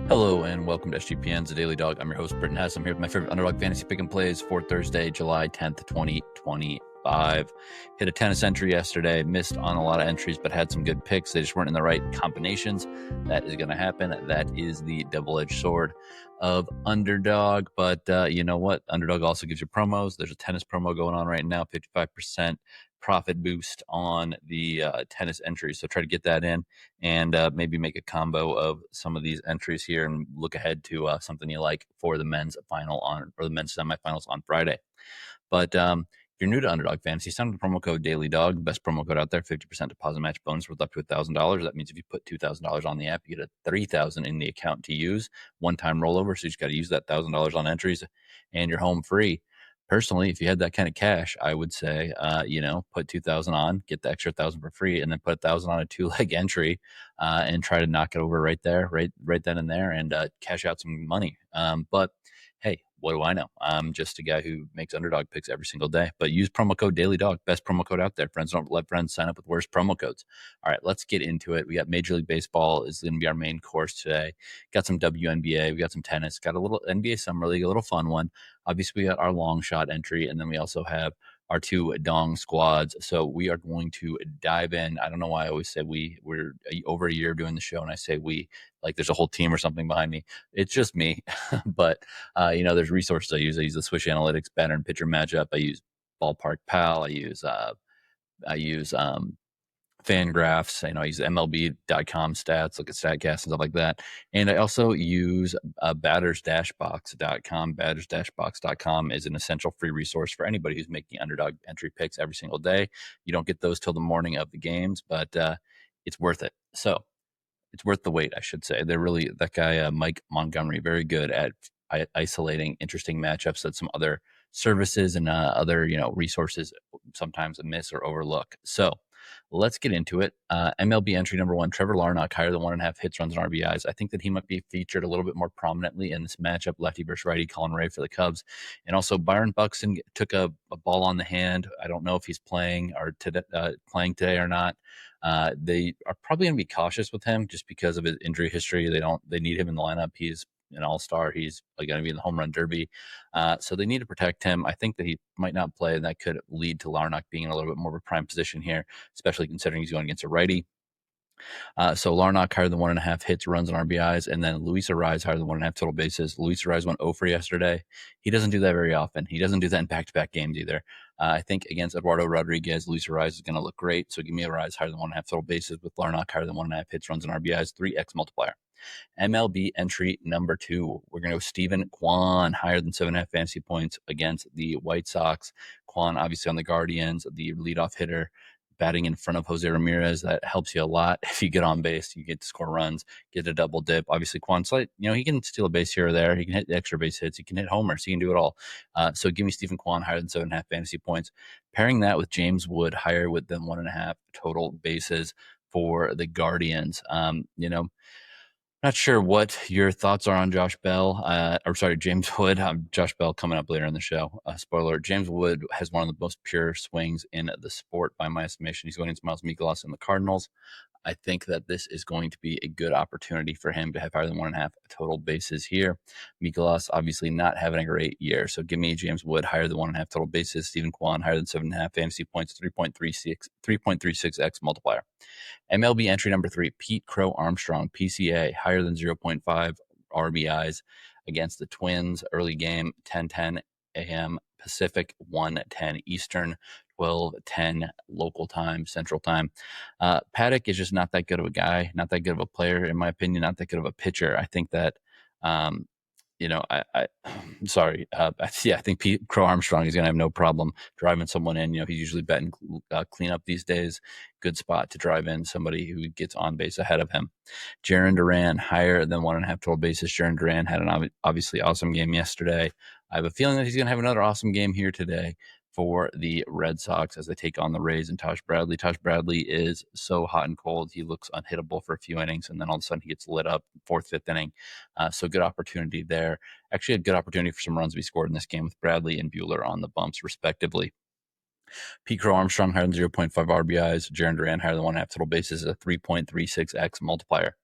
Hello and welcome to SGPN's The Daily Dog. I'm your host, Britton Hess. I'm here with my favorite Underdog fantasy pick and plays for Thursday, July 10th, 2025. Hit a tennis entry yesterday, missed on a lot of entries, but had some good picks. They just weren't in the right combinations. That is going to happen. That is the double-edged sword of Underdog. But you know what? Underdog also gives you promos. There's a tennis promo going on right now, 55% profit boost on the tennis entries. So try to get that in and maybe make a combo of some of these entries here and look ahead to something you like for the men's final or the men's semifinals on Friday. But if you're new to Underdog Fantasy, sign up the promo code DailyDog, the best promo code out there, 50% deposit match bonus worth up to $1,000. That means if you put $2,000 on the app, you get a $3,000 in the account to use. One-time rollover, so you just got to use that $1,000 on entries, and you're home free. Personally, if you had that kind of cash, I would say, put 2,000 on, get the extra 1,000 for free, and then put 1,000 on a two-leg entry, and try to knock it over right there, right then and there, and cash out some money. But hey, what do I know? I'm just a guy who makes Underdog picks every single day. But use promo code DailyDog, best promo code out there. Friends don't let friends sign up with worse promo codes. All right, let's get into it. We got Major League Baseball is going to be our main course today. Got some WNBA, we got some tennis, got a little NBA Summer League, a little fun one. Obviously, we got our long shot entry, and then we also have our two dong squads. So we are going to dive in. I don't know why I always say we're over a year doing the show, and I say we like there's a whole team or something behind me. It's just me. But, there's resources I use. I use the Swish Analytics batter and pitcher matchup. I use Ballpark Pal. I use Fangraphs. I use MLB.com stats, look at StatCast and stuff like that. And I also use batters-box.com. Batters-box.com is an essential free resource for anybody who's making Underdog entry picks every single day. You don't get those till the morning of the games, but it's worth it. So it's worth the wait, I should say. They're really, that guy, Mike Montgomery, very good at isolating interesting matchups that some other services and other, resources sometimes miss or overlook. So let's get into it. MLB entry number one, Trevor Larnach, higher than 1.5 hits, runs, and RBIs. I think that he might be featured a little bit more prominently in this matchup, lefty versus righty, Collin for the Cubs. And also Byron Buxton took a ball on the hand. I don't know if he's playing today or not. They are probably going to be cautious with him just because of his injury history. They need him in the lineup. He's an all-star. He's going to be in the home run derby. So they need to protect him. I think that he might not play, and that could lead to Larnach being in a little bit more of a prime position here, especially considering he's going against a righty. So Larnach higher than 1.5 hits, runs, and RBIs, and then Luiz Arraez higher than 1.5 total bases. Luiz Arraez went 0 for yesterday. He doesn't do that very often. He doesn't do that in back-to-back games either. I think against Eduardo Rodriguez, Luiz Arraez is going to look great. So give me Arraez higher than 1.5 total bases with Larnach higher than 1.5 hits, runs, and RBIs, 3x multiplier. MLB entry number 2. We're going to go Stephen Kwan, higher than 7.5 fantasy points against the White Sox. Kwan, obviously on the Guardians, the leadoff hitter, batting in front of Jose Ramirez. That helps you a lot. If you get on base, you get to score runs, get a double dip. Obviously, Kwan's he can steal a base here or there. He can hit extra base hits. He can hit homers. He can do it all. So give me Stephen Kwan higher than 7.5 fantasy points. Pairing that with James Wood higher than 1.5 total bases for the Guardians. Not sure what your thoughts are on James Wood. Josh Bell coming up later in the show. Spoiler, James Wood has one of the most pure swings in the sport by my estimation. He's going against Miles Mikolas and the Cardinals. I think that this is going to be a good opportunity for him to have higher than 1.5 total bases here. Mikolas obviously not having a great year. So give me James Wood higher than 1.5 total bases. Stephen Kwan higher than 7.5 fantasy points, 3.36x multiplier. MLB entry number 3, Pete Crow-Armstrong, PCA, higher than 0.5 RBIs against the Twins. Early game, 10:10 a.m. Pacific, 1:10 Eastern, 12:10 local time, Central time. Paddack is just not that good of a guy, not that good of a player, in my opinion, not that good of a pitcher. I think that, I think Pete Crow-Armstrong is going to have no problem driving someone in. He's usually betting cleanup these days. Good spot to drive in somebody who gets on base ahead of him. Jarren Duran, higher than 1.5 total bases. Jarren Duran had an obviously awesome game yesterday. I have a feeling that he's going to have another awesome game here today for the Red Sox as they take on the Rays and Taj Bradley. Taj Bradley is so hot and cold. He looks unhittable for a few innings, and then all of a sudden he gets lit up 4th, 5th inning. So good opportunity there. Actually a good opportunity for some runs to be scored in this game with Bradley and Buehler on the bumps, respectively. Pete Crow-Armstrong higher than 0.5 RBIs. Jarren Duran higher than 1.5 total bases, a 3.36x multiplier.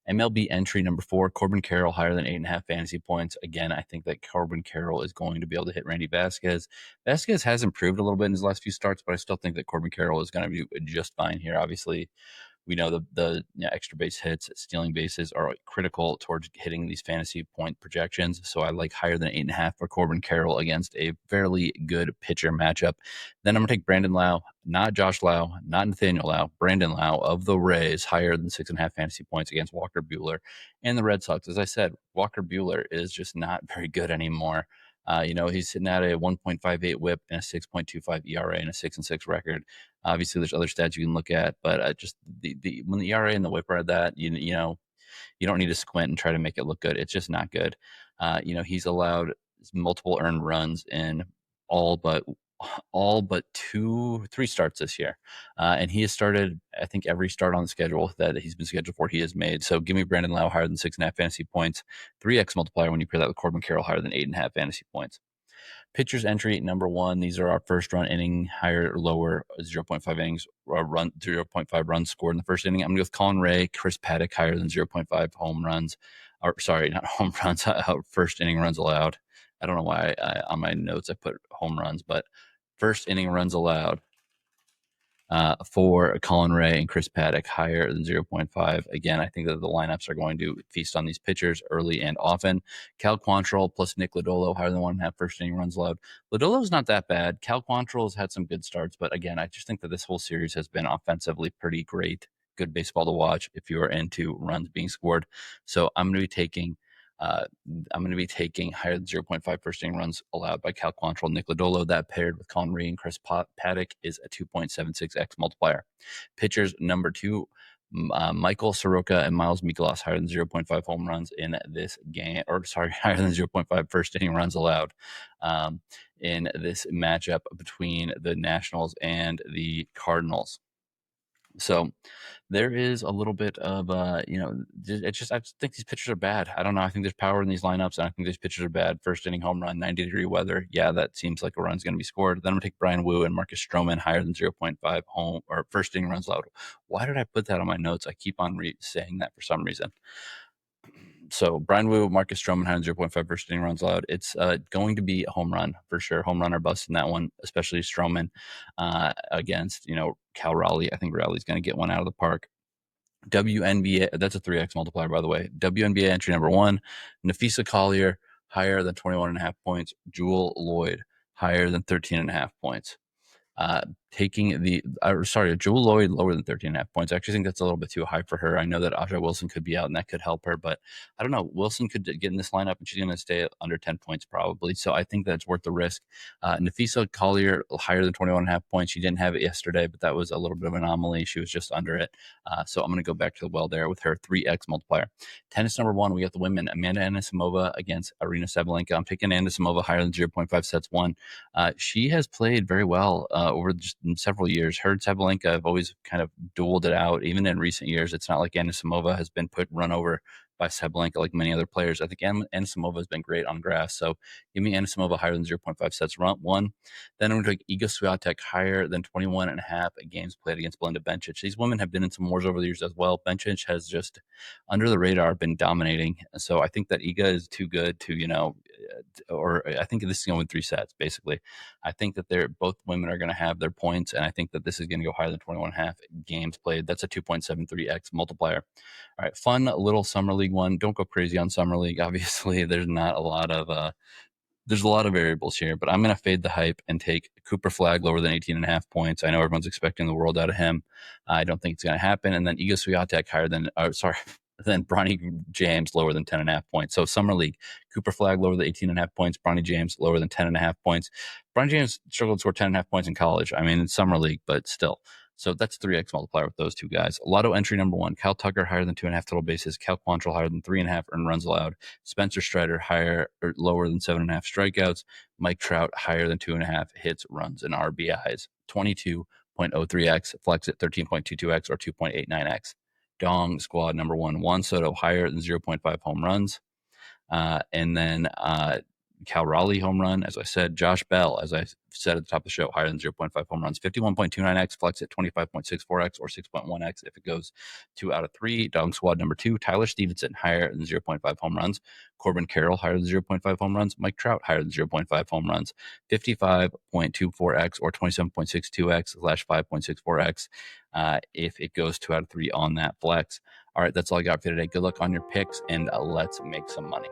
MLB entry number 4, Corbin Carroll, higher than 8.5 fantasy points. Again, I think that Corbin Carroll is going to be able to hit Randy Vasquez. Vasquez has improved a little bit in his last few starts, but I still think that Corbin Carroll is going to be just fine here. Obviously, we know the extra base hits, stealing bases are critical towards hitting these fantasy point projections. So I like higher than 8.5 for Corbin Carroll against a fairly good pitcher matchup. Then I'm going to take Brandon Lowe, not Josh Lowe, not Nathaniel Lowe, Brandon Lowe of the Rays, higher than 6.5 fantasy points against Walker Buehler and the Red Sox. As I said, Walker Buehler is just not very good anymore. He's sitting at a 1.58 WHIP and a 6.25 ERA and a 6-6 record. Obviously, there's other stats you can look at, but just when the ERA and the WHIP are at that, you don't need to squint and try to make it look good. It's just not good. He's allowed multiple earned runs in all but 3 starts this year, and he has started, I think, every start on the schedule that he's been scheduled for. He has made. So give me Brandon Lowe higher than 6.5 fantasy points, 3x multiplier when you pair that with Corbin Carroll higher than 8.5 fantasy points. Pitchers entry number 1. These are our first run inning, higher or lower, 0.5 innings, run 0.5 runs scored in the first inning. I'm going to go with Colin Ray, Chris Paddack higher than 0.5 home runs, or sorry, not home runs, first inning runs allowed. I don't know why on my notes I put home runs, but first inning runs allowed for Colin Ray and Chris Paddack higher than 0.5. Again, I think that the lineups are going to feast on these pitchers early and often. Cal Quantrill plus Nick Lodolo higher than 1.5 first inning runs allowed. Lodolo's not that bad. Cal Quantrill has had some good starts, but again, I just think that this whole series has been offensively pretty great. Good baseball to watch if you are into runs being scored. So I'm going to be taking higher than 0.5 first inning runs allowed by Cal Quantrill, Nick Lodolo. That paired with Colin Ray and Chris Paddack is a 2.76x multiplier. Pitchers number 2, Michael Soroka and Miles Mikolas higher than 0.5 home runs in this game, higher than 0.5 first inning runs allowed in this matchup between the Nationals and the Cardinals. So there is a little bit of, it's just, I just think these pitchers are bad. I don't know. I think there's power in these lineups, and I think these pitchers are bad. First inning home run, 90-degree weather. Yeah, that seems like a run's going to be scored. Then I'm going to take Brian Wu and Marcus Stroman higher than 0.5 home or first inning runs allowed. Why did I put that on my notes? I keep on saying that for some reason. So Brian Wu, Marcus Stroman, 0.5 first inning runs allowed. It's going to be a home run for sure. Home run or bust in that one, especially Stroman against, Cal Raleigh. I think Raleigh's going to get one out of the park. WNBA, that's a 3x multiplier, by the way. WNBA entry number 1, Nafisa Collier, higher than 21.5 points. Jewel Lloyd, higher than 13.5 points. Jewel Lloyd lower than 13.5 points. I actually think that's a little bit too high for her. I know that Aja Wilson could be out and that could help her, but I don't know. Wilson could get in this lineup and she's going to stay under 10 points probably. So I think that's worth the risk. Nafisa Collier higher than 21.5 points. She didn't have it yesterday, but that was a little bit of an anomaly. She was just under it. So I'm going to go back to the well there with her 3x multiplier. Tennis number 1, we got the women. Amanda Anisimova against Arina Sabalenka. I'm taking Anisimova higher than 0.5 sets 1. She has played very well over just several years. Her and Sabalenka have always kind of dueled it out. Even in recent years, it's not like Anisimova has been run over by Sabalenka like many other players. I think Anisimova has been great on grass. So give me Anisimova higher than 0.5 sets 1. Then I'm going to take Iga Swiatek higher than 21.5 games played against Belinda Bencic. These women have been in some wars over the years as well. Bencic has just under the radar been dominating. So I think that Iga is too good to, or I think this is going to win 3 sets, basically. I think that both women are going to have their points, and I think that this is going to go higher than 21.5 games played. That's a 2.73x multiplier. All right, fun little Summer League one. Don't go crazy on Summer League. Obviously, there's not a lot of there's a lot of variables here, but I'm going to fade the hype and take Cooper Flag lower than 18.5 points. I know everyone's expecting the world out of him. I don't think it's going to happen. And then Iga Swiatek higher than, then Bronny James lower than 10.5 points. So Summer League, Cooper Flag lower than 18.5 points, Bronny James lower than 10.5 points. Bronny James struggled to score 10.5 points in college. I mean, in Summer League, but still. So that's 3x multiplier with those two guys. Lotto entry number 1, Cal Tucker higher than 2.5 total bases, Cal Quantrill higher than 3.5 earned runs allowed, Spencer Strider higher or lower than 7.5 strikeouts, Mike Trout higher than 2.5 hits, runs, and RBIs. 22.03x, flex at 13.22x or 2.89x. Dong squad number 1, Juan Soto higher than 0.5 home runs. And then Cal Raleigh home run, as I said. Josh Bell, as I said at the top of the show, higher than 0.5 home runs. 51.29x, flex at 25.64x or 6.1x if it goes 2 out of 3. Dog squad number 2, Tyler Stevenson, higher than 0.5 home runs. Corbin Carroll, higher than 0.5 home runs. Mike Trout, higher than 0.5 home runs. 55.24x or 27.62x / 5.64x if it goes 2 out of 3 on that flex. All right, that's all I got for today. Good luck on your picks, and let's make some money.